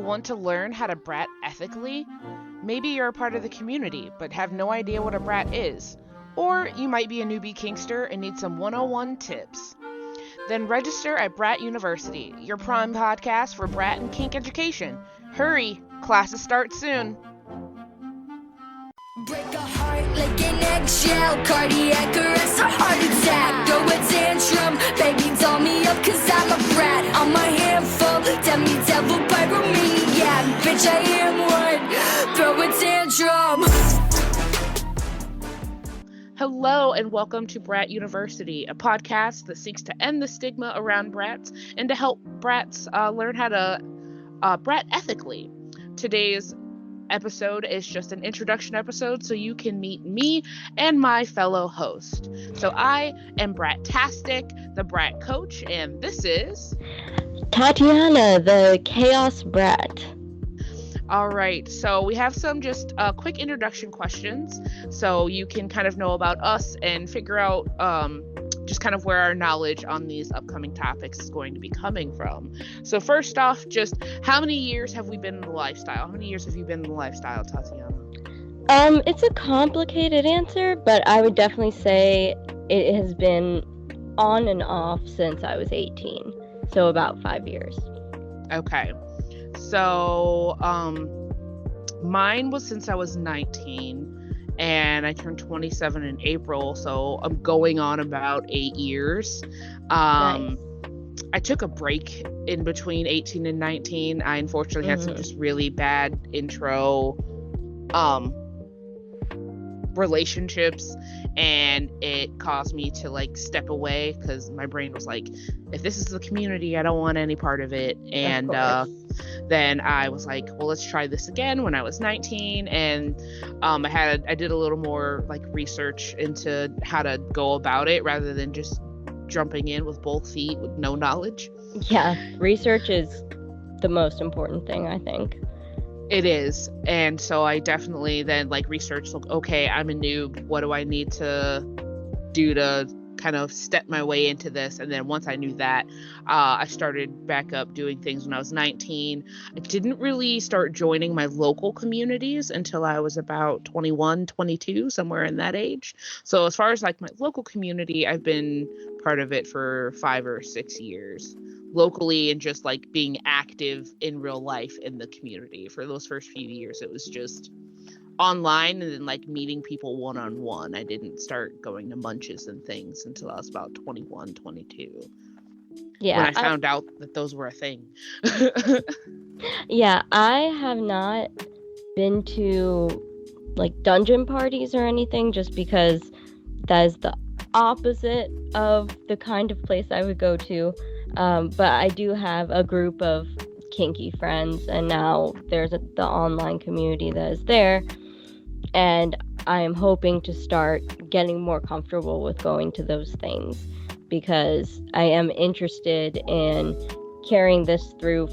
Want to learn how to brat ethically? Maybe you're a part of the community but have no idea what a brat is. Or you might be a newbie kinkster and need some 101 tips. Then register at Brat University, your prime podcast for brat and kink education. Hurry, classes start soon. Break a heart like an eggshell, cardiac arrest or heart attack. Throw a tantrum, baby doll me up cause I'm a brat. I'm a handful, demi devil pyromaniac. Bitch I am one, throw a tantrum. Hello and welcome to Brat University, a podcast that seeks to end the stigma around brats and to help brats learn how to brat ethically. Today's episode is just an introduction episode so you can meet me and my fellow host. So I am Brat-tastic, the brat coach, and this is Tatiana, the chaos brat. All right, so we have some just quick introduction questions so you can kind of know about us and figure out just kind of where our knowledge on these upcoming topics is going to be coming from. So first off, just how many years have we been in the lifestyle? How many years have you been in the lifestyle, Tatiana? It's a complicated answer, but I would definitely say it has been on and off since I was 18, so about 5 years. Okay. So, mine was since I was 19, and I turned 27 in April, so I'm going on about 8 years. Nice. I took a break in between 18 and 19. I unfortunately had some just really bad intro relationships, and it caused me to like step away because my brain was like, if this is the community, I don't want any part of it. And then I was like, well, let's try this again when I was 19, and I did a little more like research into how to go about it rather than just jumping in with both feet with no knowledge. Yeah, research is the most important thing, I think. It is. And so I definitely then like researched, like, okay, I'm a noob. What do I need to do to kind of step my way into this? And then once I knew that, I started back up doing things when I was 19. I didn't really start joining my local communities until I was about 21, 22, somewhere in that age. So as far as like my local community, I've been part of it for 5 or 6 years. Locally and just like being active in real life in the community. For those first few years, it was just online and then like meeting people one-on-one. I didn't start going to munches and things until I was about 21, 22. Yeah, when I found out that those were a thing. Yeah, I have not been to like dungeon parties or anything just because that is the opposite of the kind of place I would go to. But I do have a group of kinky friends, and now there's the online community that is there, and I am hoping to start getting more comfortable with going to those things because I am interested in carrying this through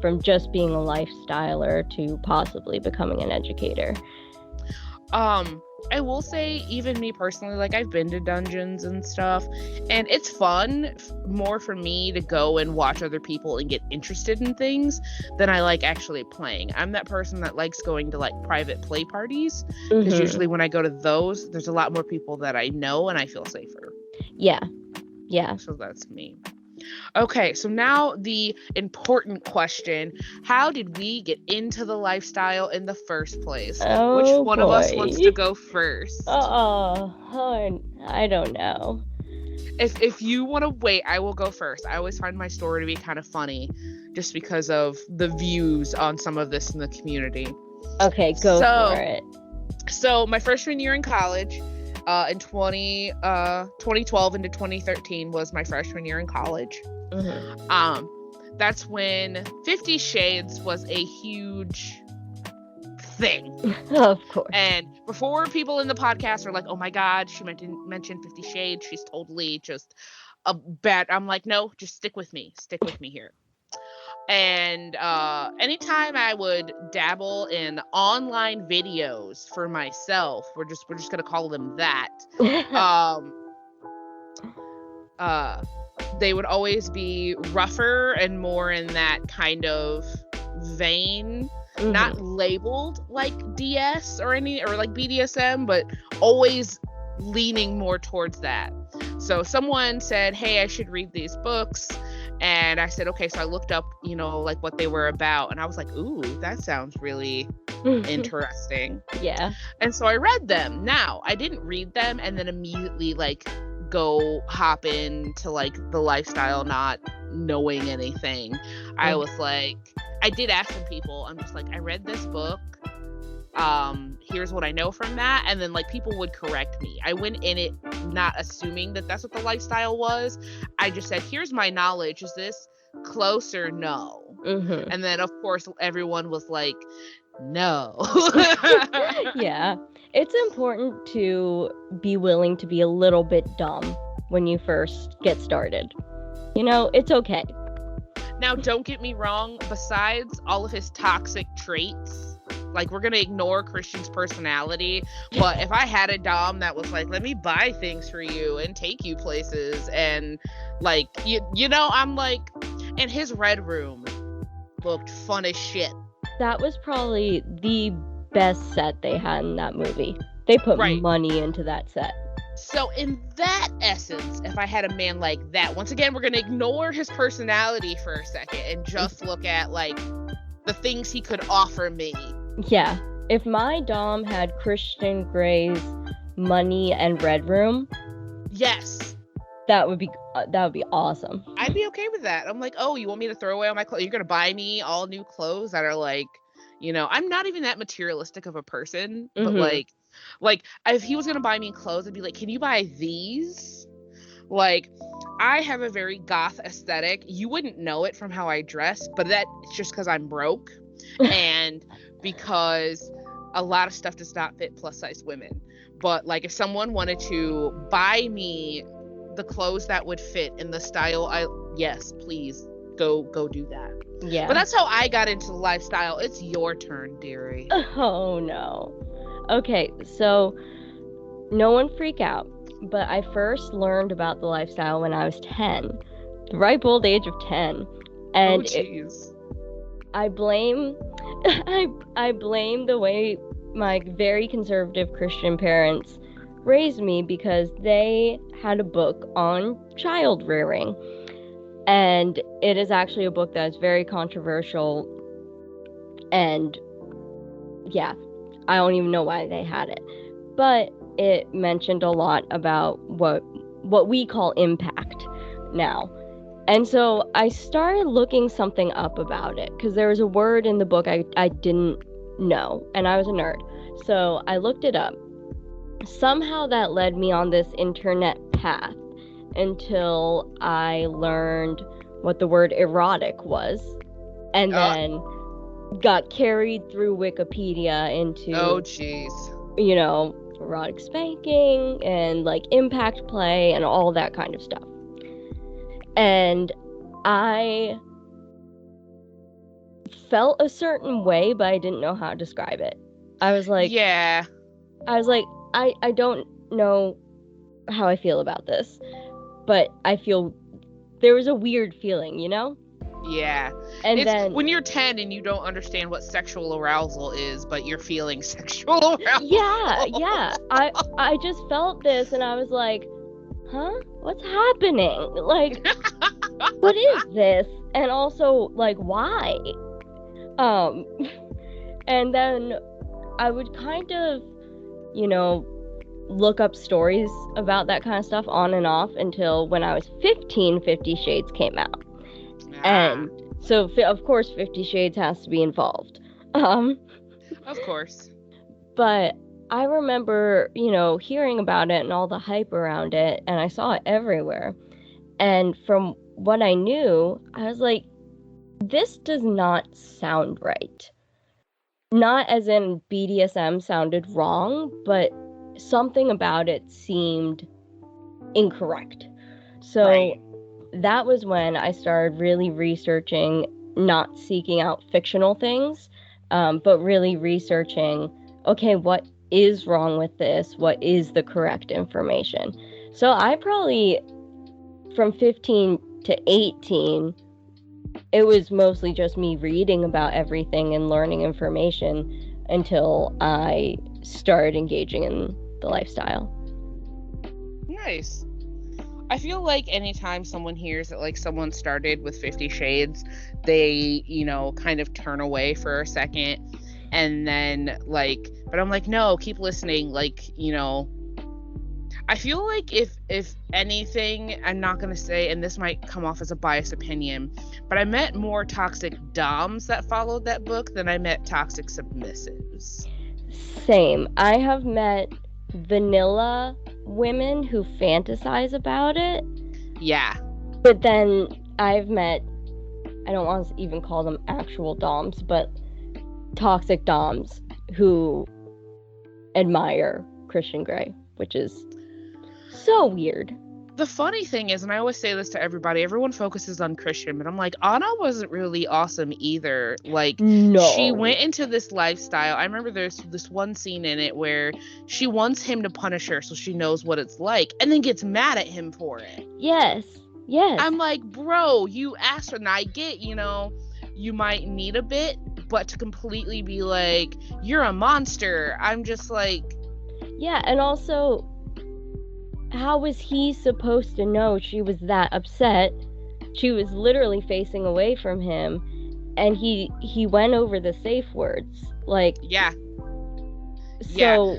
from just being a lifestyler to possibly becoming an educator. I will say, even me personally, like I've been to dungeons and stuff, and it's fun more for me to go and watch other people and get interested in things than I like actually playing. I'm that person that likes going to like private play parties because usually when I go to those, there's a lot more people that I know and I feel safer. Yeah. So that's me. Okay, so now the important question. How did we get into the lifestyle in the first place? Oh, which one of us boy. wants to go first? I don't know. If you want to wait, I will go first. I always find my story to be kind of funny just because of the views on some of this in the community. Okay, go for it. So my freshman year in college, in 2012 into 2013 was my freshman year in college. That's when 50 Shades was a huge thing. Of course. And before people in the podcast are like, oh my God, she mentioned 50 Shades, she's totally just a bad. I'm like, no, just stick with me here. And anytime I would dabble in online videos for myself, we're just gonna call them that. They would always be rougher and more in that kind of vein, not labeled like DS or like BDSM, but always leaning more towards that. So someone said, hey, I should read these books. And I said, okay. So I looked up, like what they were about. And I was like, ooh, that sounds really interesting. Yeah. And so I read them. Now, I didn't read them and then immediately like go hop into like the lifestyle not knowing anything. I was like, I did ask some people. I'm just like, I read this book. Here's what I know from that. And then like people would correct me. I went in it not assuming that that's what the lifestyle was. I just said, here's my knowledge. Is this close or no? And then of course everyone was like, no. Yeah. It's important to be willing to be a little bit dumb when you first get started. It's okay. Now, don't get me wrong. Besides all of his toxic traits, like, we're going to ignore Christian's personality. But if I had a dom that was like, let me buy things for you and take you places. And like, I'm like, and his red room looked fun as shit. That was probably the best set they had in that movie. They put money into that set. So in that essence, if I had a man like that, once again, we're going to ignore his personality for a second and just look at like the things he could offer me. Yeah. If my dom had Christian Grey's money and red room, yes, that would be awesome. I'd be okay with that. I'm like, oh, you want me to throw away all my clothes? You're going to buy me all new clothes that are like, I'm not even that materialistic of a person, but like if he was going to buy me clothes, I'd be like, can you buy these? Like, I have a very goth aesthetic. You wouldn't know it from how I dress, but that's just because I'm broke and because a lot of stuff does not fit plus size women. But like, if someone wanted to buy me the clothes that would fit in the style, yes, please go do that. Yeah. But that's how I got into the lifestyle. It's your turn, dearie. Oh no. Okay, so no one freak out. But I first learned about the lifestyle when I was 10, the ripe old age of 10, and I blame the way my very conservative Christian parents raised me, because they had a book on child rearing, and it is actually a book that is very controversial, and yeah, I don't even know why they had it, but it mentioned a lot about what we call impact now. And so I started looking something up about it, because there was a word in the book I didn't know, and I was a nerd. So I looked it up. Somehow that led me on this internet path until I learned what the word erotic was, and then got carried through Wikipedia into erotic spanking and like impact play and all that kind of stuff. And I felt a certain way, but I didn't know how to describe it. I was like, I don't know how I feel about this, but I feel there was a weird feeling, Yeah. And it's then when you're 10 and you don't understand what sexual arousal is, but you're feeling sexual arousal. Yeah. I just felt this and I was like, huh? What's happening? Like, what is this? And also, like, why? And then I would kind of, look up stories about that kind of stuff on and off until when I was 15, 50 Shades came out. And so, of course, 50 Shades has to be involved. Of course. But I remember, hearing about it and all the hype around it, and I saw it everywhere. And from what I knew, I was like, this does not sound right. Not as in BDSM sounded wrong, but something about it seemed incorrect. So that was when I started really researching, not seeking out fictional things, but really researching, okay, what is wrong with this? What is the correct information? So I probably, from 15 to 18, it was mostly just me reading about everything and learning information until I started engaging in the lifestyle. Nice. I feel like anytime someone hears that like someone started with 50 Shades, they, kind of turn away for a second, and then but I'm like, no, keep listening. I feel like if anything, I'm not gonna say, and this might come off as a biased opinion, but I met more toxic doms that followed that book than I met toxic submissives. Same. I have met vanilla women who fantasize about it. Yeah. But then I've met, I don't want to even call them actual doms, but toxic doms who admire Christian Grey, which is so weird. The funny thing is, and I always say this to everybody, everyone focuses on Christian, but I'm like, Anna wasn't really awesome either. No. She went into this lifestyle. I remember there's this one scene in it where she wants him to punish her so she knows what it's like, and then gets mad at him for it. Yes. I'm like, bro, you asked for it. And I get, you might need a bit, but to completely be like, you're a monster, I'm just like... Yeah, and also, how was he supposed to know she was that upset? She was literally facing away from him, and he went over the safe words. Yeah. So... Yeah.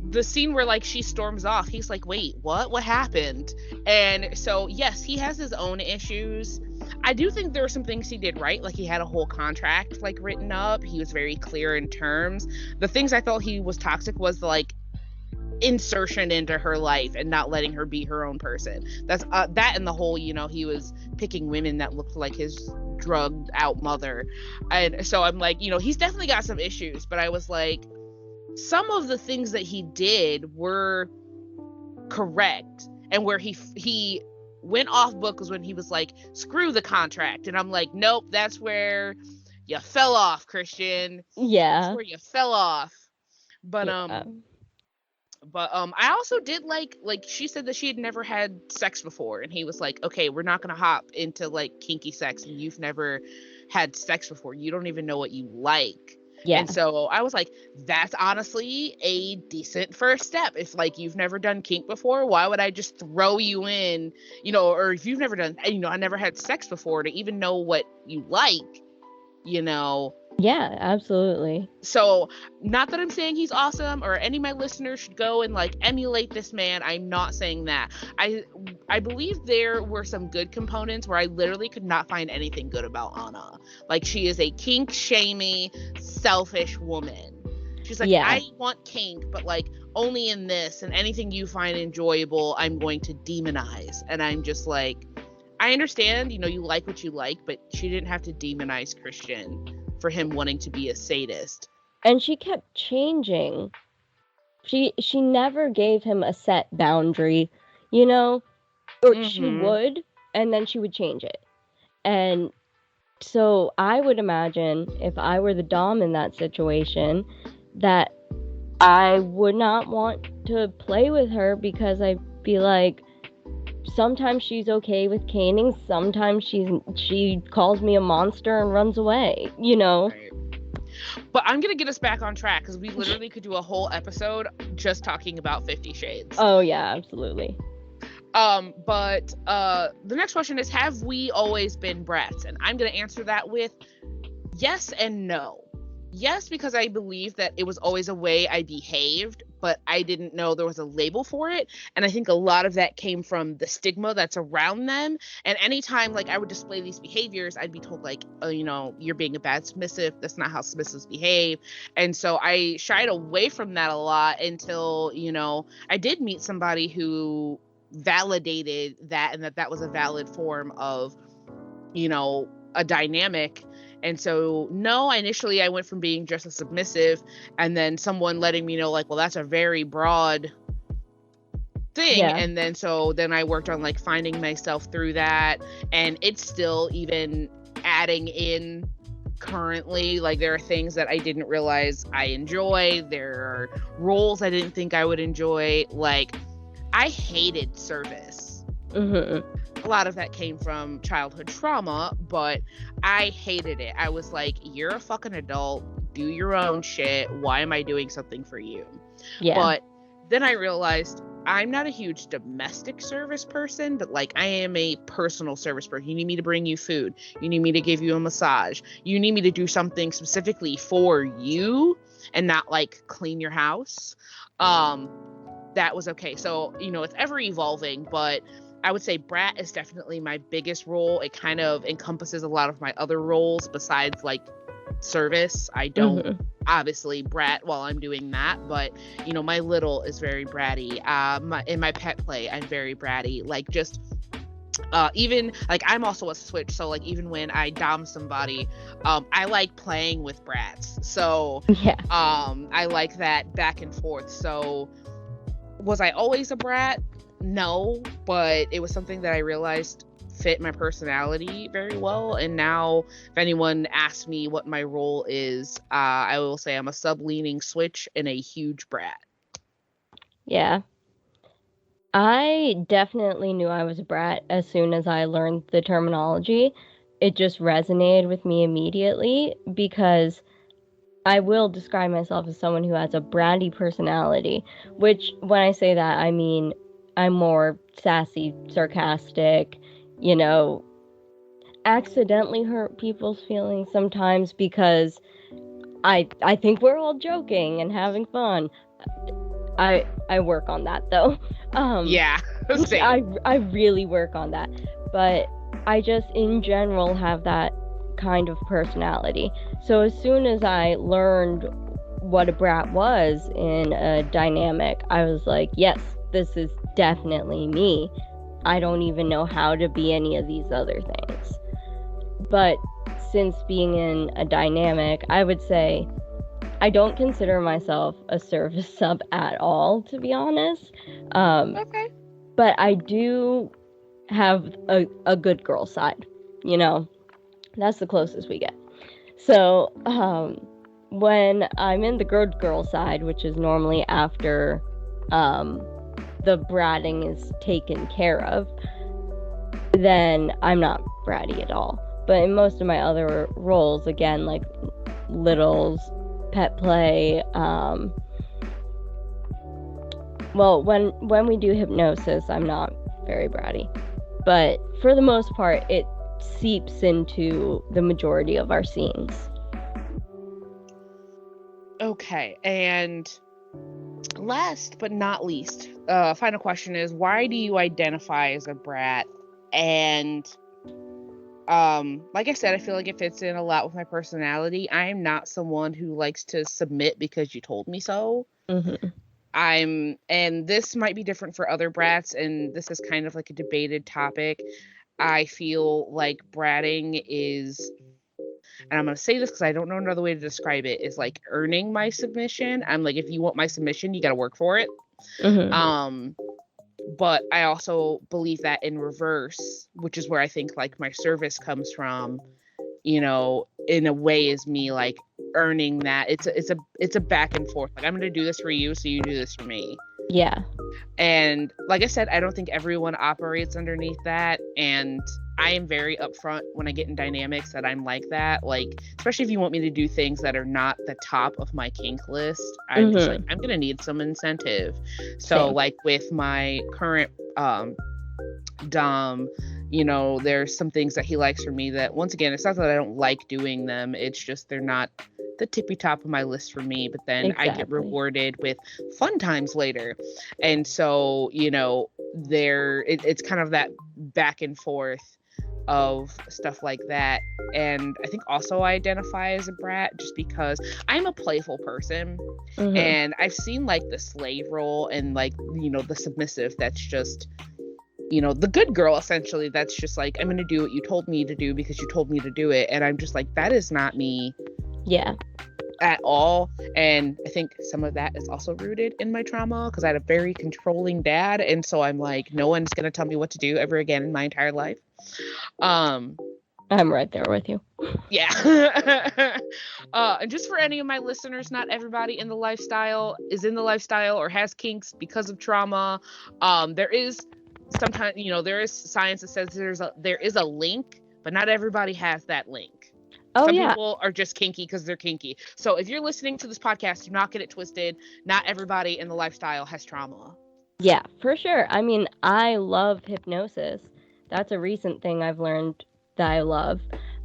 The scene where she storms off, he's like, wait, what happened? And so yes, he has his own issues. I do think there were some things he did right. He had a whole contract written up. He was very clear in terms. The things I thought he was toxic was the insertion into her life and not letting her be her own person. That's that, and the whole, he was picking women that looked like his drugged out mother. And so I'm like, he's definitely got some issues, but I was like, some of the things that he did were correct, and where he went off book was when he was like, screw the contract, and I'm like, nope, that's where you fell off, Christian. Yeah, that's where you fell off. But I also did like she said that she had never had sex before, and he was like, okay, we're not gonna hop into kinky sex, and you've never had sex before, you don't even know what you like. Yeah. And so I was like, that's honestly a decent first step. If you've never done kink before, why would I just throw you in, or if you've never done, I never had sex before, to even know what you like, Yeah, absolutely. So not that I'm saying he's awesome or any of my listeners should go and emulate this man. I'm not saying that. I believe there were some good components where I literally could not find anything good about Anna. She is a kink shamey, selfish woman. She's like, yeah. I want kink, but only in this, and anything you find enjoyable, I'm going to demonize. And I'm just like, I understand, you like what you like, but she didn't have to demonize Christian for him wanting to be a sadist. And she kept changing. She never gave him a set boundary, or she would, and then she would change it. And so I would imagine, if I were the dom in that situation, that I would not want to play with her, because I'd be like, sometimes she's okay with caning, sometimes she calls me a monster and runs away, Right. But I'm gonna get us back on track, because we literally could do a whole episode just talking about 50 Shades. Oh yeah, absolutely. But the next question is, have we always been brats? And I'm gonna answer that with yes and no. Yes, because I believe that it was always a way I behaved, but I didn't know there was a label for it. And I think a lot of that came from the stigma that's around them. And anytime I would display these behaviors, I'd be told you're being a bad submissive. That's not how submissives behave. And so I shied away from that a lot until, I did meet somebody who validated that, and that was a valid form of, a dynamic. And so, no, initially I went from being just a submissive, and then someone letting me know, well, that's a very broad thing. Yeah. And then I worked on finding myself through that, and it's still even adding in currently. There are things that I didn't realize I enjoy. There are roles I didn't think I would enjoy. I hated service. A lot of that came from childhood trauma, but I hated it. I was like, you're a fucking adult, do your own shit. Why am I doing something for you? Yeah. But then I realized I'm not a huge domestic service person, but like I am a personal service person. You need me to bring you food. You need me to give you a massage. You need me to do something specifically for you and not like clean your house. That was okay. So, it's ever evolving, but I would say Brat is definitely my biggest role. It kind of encompasses a lot of my other roles besides like service. I don't obviously brat while I'm doing that, but my little is very bratty. In my pet play, I'm very bratty. Like just even like I'm also a switch, so like even when I dom somebody, I like playing with brats. So Yeah. I like that back and forth. So was I always a brat? No, but it was something that I realized fit my personality very well. And now if anyone asks me what my role is, I will say I'm a sub-leaning switch and a huge brat. Yeah. I definitely knew I was a brat as soon as I learned the terminology. It just resonated with me immediately because I will describe myself as someone who has a bratty personality, which when I say that, I mean I'm more sassy, sarcastic, accidentally hurt people's feelings sometimes because I think we're all joking and having fun. I work on that though. Yeah, same. I really work on that, but I just in general have that kind of personality. So as soon as I learned what a brat was in a dynamic, I was like, yes, this is definitely me. I don't even know how to be any of these other things. But since being in a dynamic, I would say I don't consider myself a service sub at all, to be honest. Okay. But I do have a good girl side, That's the closest we get. So when I'm in the good girl side, which is normally after the bratting is taken care of, then I'm not bratty at all. But in most of my other roles, again, like littles, pet play, well, when we do hypnosis, I'm not very bratty. But for the most part, it seeps into the majority of our scenes. Okay, and last but not least, final question is, why do you identify as a brat? And like I said, I feel like it fits in a lot with my personality. I am not someone who likes to submit because you told me so. And this might be different for other brats, and this is kind of like a debated topic. I feel like bratting is, and I'm going to say this because I don't know another way to describe it, is like earning my submission. I'm like, if you want my submission, you got to work for it. But I also believe that in reverse, which is where I think like my service comes from, in a way is me like earning that. It's a back and forth. Like I'm going to do this for you, so you do this for me. Yeah. And like I said, I don't think everyone operates underneath that. And I am very upfront when I get in dynamics that I'm like that. Like, especially if you want me to do things that are not the top of my kink list, I'm just like, I'm going to need some incentive. So like with my current dom, there's some things that he likes from me that, once again, it's not that I don't like doing them. It's just they're not the tippy top of my list for me, but then I get rewarded with fun times later. And so, it's kind of that back and forth of stuff like that. And I think also I identify as a brat just because I'm a playful person. And I've seen like the slave role and like, the submissive that's just, the good girl, essentially, that's just like, I'm going to do what you told me to do because you told me to do it. And I'm just like, that is not me. Yeah. At all. And I think some of that is also rooted in my trauma because I had a very controlling dad. And so I'm like, no one's going to tell me what to do ever again in my entire life. I'm right there with you. Yeah. And just for any of my listeners, not everybody in the lifestyle is in the lifestyle or has kinks because of trauma. There is sometimes, there is science that says there is a link, but not everybody has that link. Oh, Some yeah. people are just kinky because they're kinky. So if you're listening to this podcast, do not get it twisted. Not everybody in the lifestyle has trauma. Yeah, for sure. I mean, I love hypnosis. That's a recent thing I've learned that I love,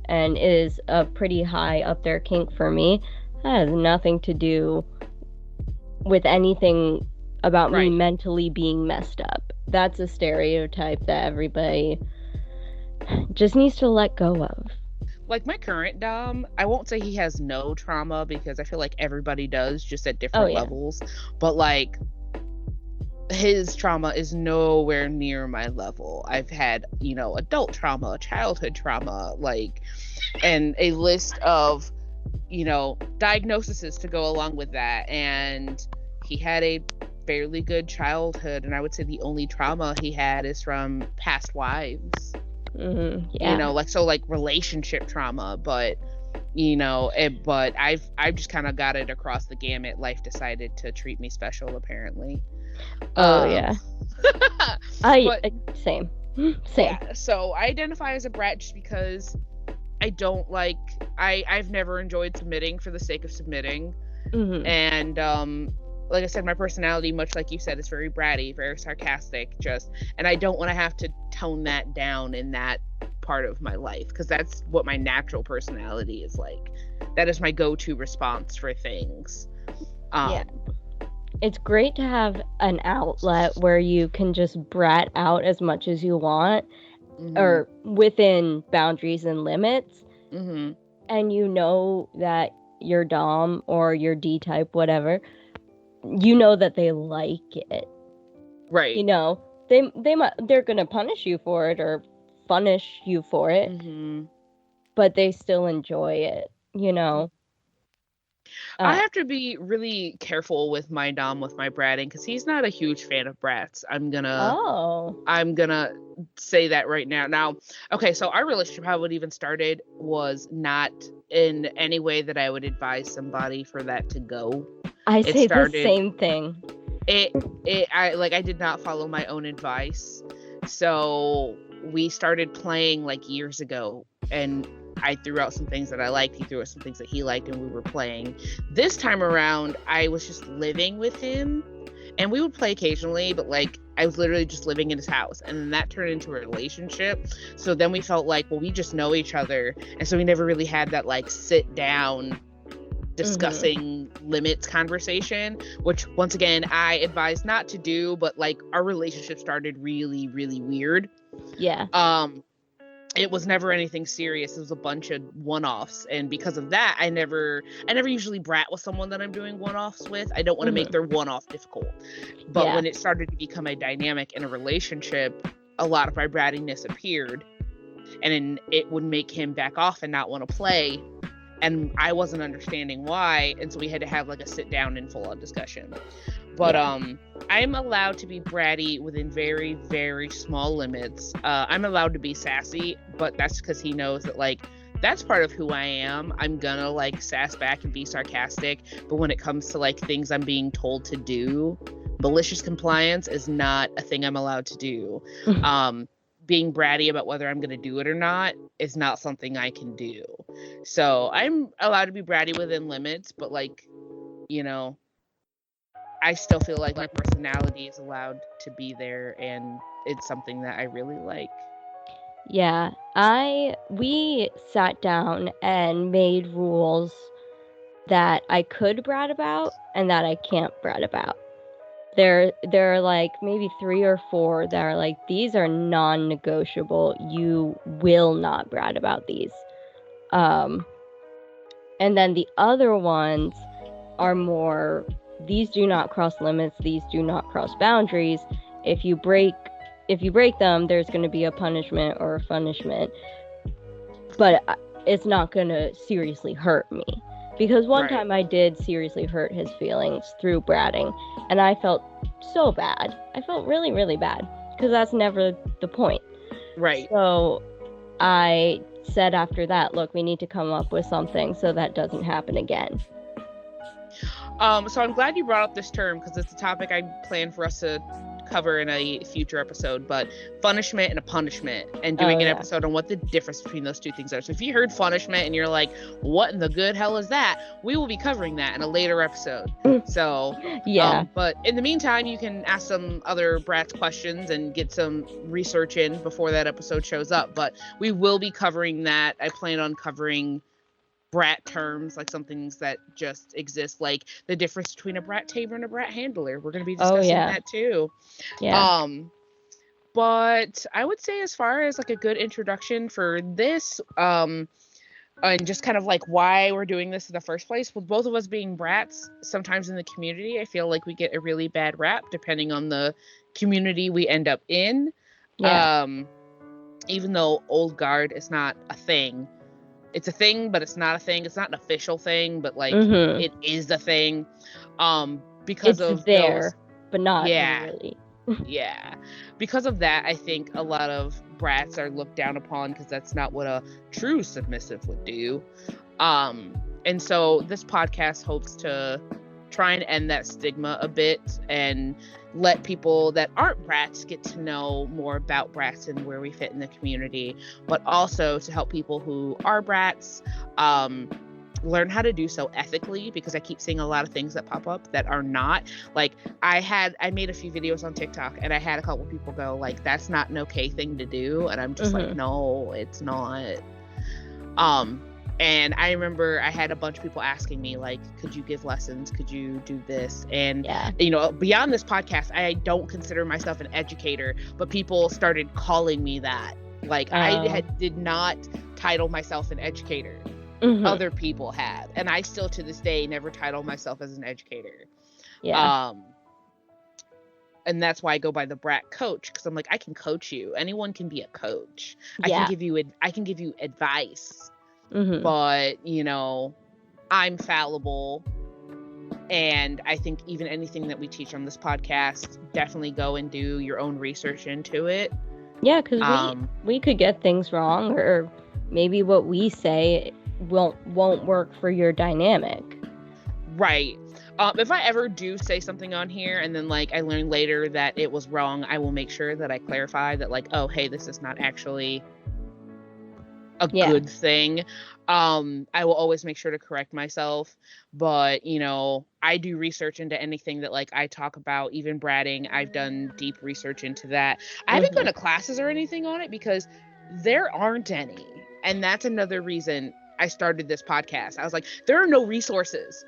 and is a pretty high up there kink for me. That has nothing to do with anything about me mentally being messed up. That's a stereotype that everybody just needs to let go of. Like my current dom, I won't say he has no trauma, because I feel like everybody does, just at different levels. But like, his trauma is nowhere near my level. I've had, adult trauma, childhood trauma, and a list of, diagnoses to go along with that. And he had a fairly good childhood, and I would say the only trauma he had is from past wives. Relationship trauma, but but I've just kind of got it across the gamut. Life decided to treat me special, apparently. Yeah. Same. Yeah, so I identify as a brat just because I've never enjoyed submitting for the sake of submitting. And like I said, my personality, much like you said, is very bratty, very sarcastic, and I don't want to have to tone that down in that part of my life, because that's what my natural personality is like. That is my go-to response for things. Yeah. It's great to have an outlet where you can just brat out as much as you want, or within boundaries and limits. And that your dom or your D-type, whatever, that they like it. Right. They're gonna punish you for it or punish you for it, but they still enjoy it. I have to be really careful with my dom, with my bratting, because he's not a huge fan of brats. I'm gonna say that right now. Now, okay, so our relationship, how it even started, was not in any way that I would advise somebody for that to go. I say the same thing. I did not follow my own advice. So we started playing years ago, and I threw out some things that I liked. He threw out some things that he liked, and we were playing. This time around, I was just living with him, and we would play occasionally, but I was literally just living in his house, and then that turned into a relationship. So then we felt we just know each other, and so we never really had that sit down discussing limits conversation, which once again I advise not to do. But our relationship started really, really weird. Yeah. It was never anything serious. It was a bunch of one-offs, and because of that, I never usually brat with someone that I'm doing one-offs with. I don't want to make their one-off difficult. But when it started to become a dynamic in a relationship, a lot of my brattiness appeared, and it would make him back off and not want to play, and I wasn't understanding why, and so we had to have a sit down and full-on discussion. But I'm allowed to be bratty within very, very small limits. I'm allowed to be sassy, but that's because he knows that that's part of who I am. I'm gonna sass back and be sarcastic, but when it comes to things I'm being told to do, malicious compliance is not a thing I'm allowed to do. Being bratty about whether I'm gonna do it or not is not something I can do. So I'm allowed to be bratty within limits, but I still feel like my personality is allowed to be there, and it's something that I really like. Yeah, we sat down and made rules that I could brat about and that I can't brat about. There are maybe 3 or 4 that are these are non-negotiable. You will not brat about these. And then the other ones are more, these do not cross limits, these do not cross boundaries. If you break them, there's going to be a punishment or a punishment, but it's not going to seriously hurt me. Because one time I did seriously hurt his feelings through bratting, and I felt so bad. I felt really, really bad, because that's never the point. Right. So I said after that, look, we need to come up with something so that doesn't happen again. So I'm glad you brought up this term, because it's a topic I plan for us to cover in a future episode, but punishment and a punishment, and doing an episode on what the difference between those two things are. So if you heard punishment and you're like, what in the good hell is that? We will be covering that in a later episode. So yeah. But in the meantime, you can ask some other Bratz questions and get some research in before that episode shows up. But we will be covering that. I plan on covering brat terms, like some things that just exist, like the difference between a brat tamer and a brat handler. We're going to be discussing that too. Yeah. But I would say, as far as like a good introduction for this, and just kind of like why we're doing this in the first place, with both of us being brats, sometimes in the community, I feel like we get a really bad rap depending on the community we end up in. Yeah. Even though old guard is not a thing. It's a thing, but it's not a thing. It's not an official thing, but like it is a thing. Because it's of there, those, but not really. Yeah. Because of that, I think a lot of brats are looked down upon because that's not what a true submissive would do. And so this podcast hopes to try and end that stigma a bit and let people that aren't brats get to know more about brats and where we fit in the community, but also to help people who are brats learn how to do so ethically, because I keep seeing a lot of things that pop up that are not. Like I made a few videos on TikTok and I had a couple people go like, that's not an okay thing to do, and I'm just like, no, it's not. And I remember I had a bunch of people asking me, like, could you give lessons? Could you do this? And, you know, beyond this podcast, I don't consider myself an educator, but people started calling me that. Like, I did not title myself an educator. Other people have. And I still, to this day, never title myself as an educator. Yeah. And that's why I go by the brat coach, because I'm like, I can coach you. Anyone can be a coach. I can give you advice. But, you know, I'm fallible. And I think even anything that we teach on this podcast, definitely go and do your own research into it. Yeah, because we could get things wrong, or maybe what we say won't work for your dynamic. Right. If I ever do say something on here and then like I learn later that it was wrong, I will make sure that I clarify that, like, oh, hey, this is not actually a good thing. I will always make sure to correct myself, but you know, I do research into anything that like I talk about, even bratting. I've done deep research into that. I haven't gone to classes or anything on it because there aren't any, and that's another reason I started this podcast. I was like, there are no resources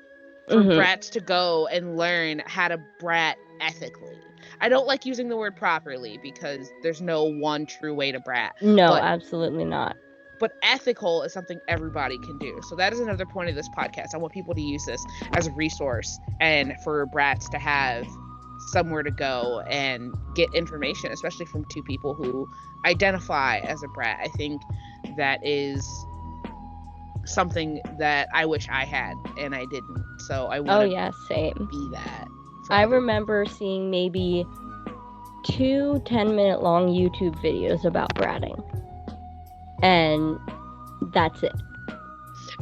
for brats to go and learn how to brat ethically. I don't like using the word properly because there's no one true way to brat. No, absolutely not. But ethical is something everybody can do. So that is another point of this podcast. I want people to use this as a resource and for brats to have somewhere to go and get information, especially from two people who identify as a brat. I think that is something that I wish I had and I didn't. So I want to same. Be that. I remember seeing maybe 2 10-minute long YouTube videos about bratting. And that's it.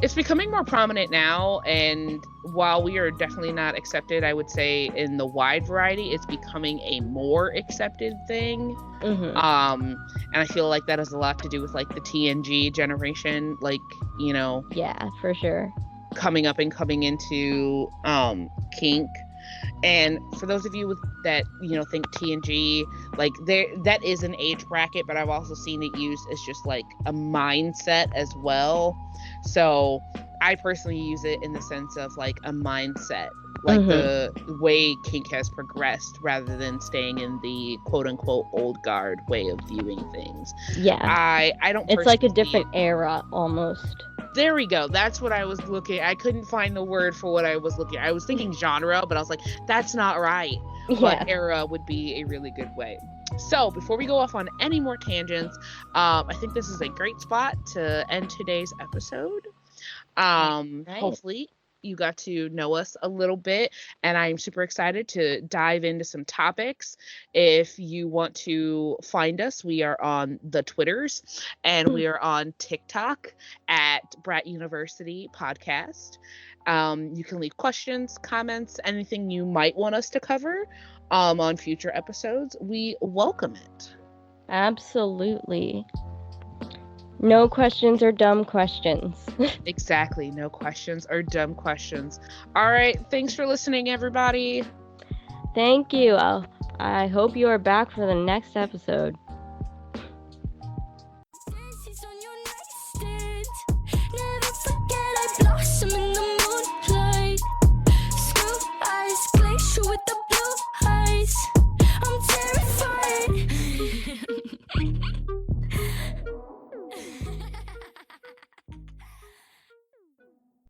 It's becoming more prominent now, and while we are definitely not accepted, I would say in the wide variety, it's becoming a more accepted thing. And I feel like that has a lot to do with like the TNG generation, like, you know, yeah, for sure, coming up and coming into kink. And for those of you that, you know, think TNG, like that is an age bracket, but I've also seen it used as just like a mindset as well. So I personally use it in the sense of like a mindset, like the way kink has progressed rather than staying in the quote unquote old guard way of viewing things. Yeah. I don't. It's like a different era almost. There we go. That's what I was looking. I couldn't find the word for what I was looking. I was thinking genre, but I was like, that's not right. Yeah. But era would be a really good way. So before we go off on any more tangents, I think this is a great spot to end today's episode. Hopefully You got to know us a little bit, and I'm super excited to dive into some topics. If you want to find us, we are on the Twitters and we are on TikTok at Brat University Podcast. You can leave questions, comments, anything you might want us to cover on future episodes. We welcome it. Absolutely. No questions or dumb questions. Exactly. No questions or dumb questions. All right. Thanks for listening, everybody. Thank you. I hope you are back for the next episode.